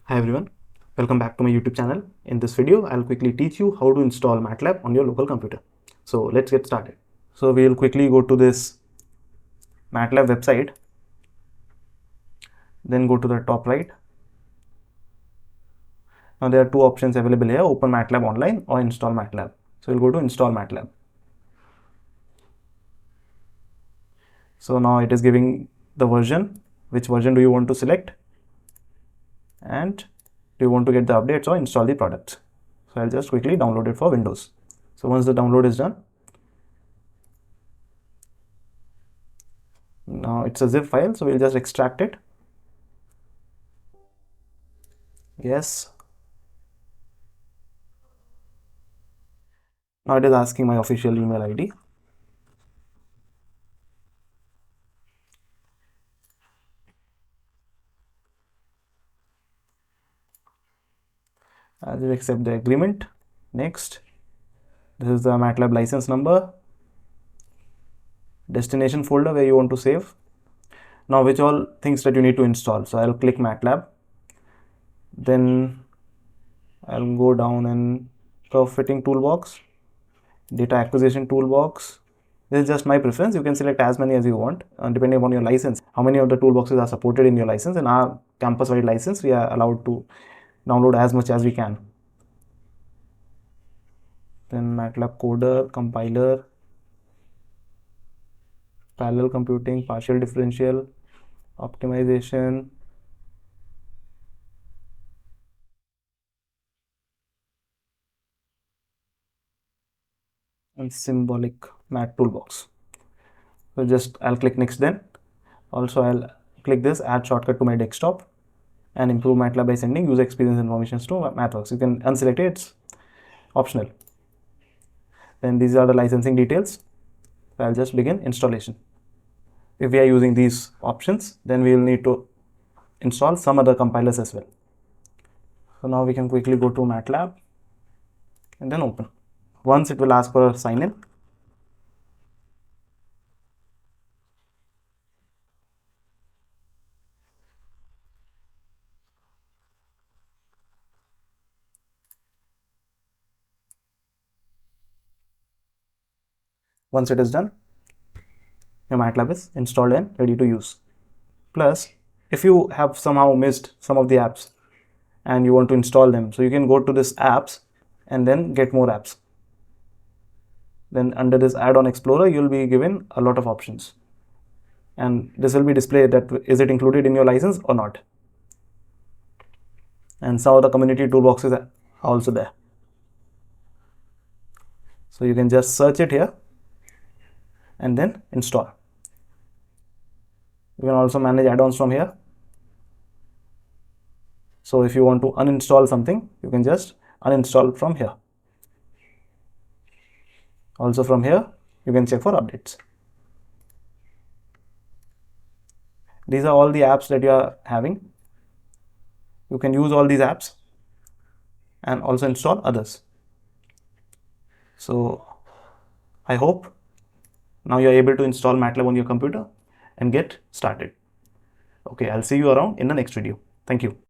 Hi everyone, welcome back to my YouTube channel. In this video, I'll quickly teach you how to install MATLAB on your local computer. So let's get started. So we'll quickly go to this MATLAB website, then go to the top right. Now there are two options available here, open MATLAB online or install MATLAB. So we'll go to install MATLAB. So now it is giving the version, which version do you want to select, and do you want to get the updates or install the products. So I'll just quickly download it for Windows. So once the download is done, now it's a zip file, so we'll just extract it. Yes. Now it is asking my official email ID. I will accept the agreement. Next, this is the MATLAB license number, destination folder where you want to save. Now which all things that you need to install. So I'll click MATLAB, then I'll go down and curve fitting toolbox, data acquisition toolbox. This is just my preference. You can select as many as you want, depending upon your license. How many of the toolboxes are supported in your license? In our campus-wide license, we are allowed to download as much as we can. Then MATLAB coder, compiler, parallel computing, partial differential, optimization, and symbolic mat toolbox. So just I'll click next. Then also I'll click this add shortcut to my desktop and improve MATLAB by sending user experience information to MathWorks. You can unselect it, it's optional. Then these are the licensing details. So I'll just begin installation. If we are using these options, then we will need to install some other compilers as well. So now we can quickly go to MATLAB and then open. Once it will ask for a sign in. Once it is done, your MATLAB is installed and ready to use. Plus, if you have somehow missed some of the apps and you want to install them, so you can go to this apps and then get more apps. Then under this add-on explorer, you'll be given a lot of options. And this will be displayed that is it included in your license or not. And some of the community toolboxes are also there. So you can just search it here and then install. You can also manage add-ons from here. So if you want to uninstall something, you can just uninstall from here. Also from here, you can check for updates. These are all the apps that you are having. You can use all these apps and also install others. So I hope now you are able to install MATLAB on your computer and get started. Okay, I'll see you around in the next video. Thank you.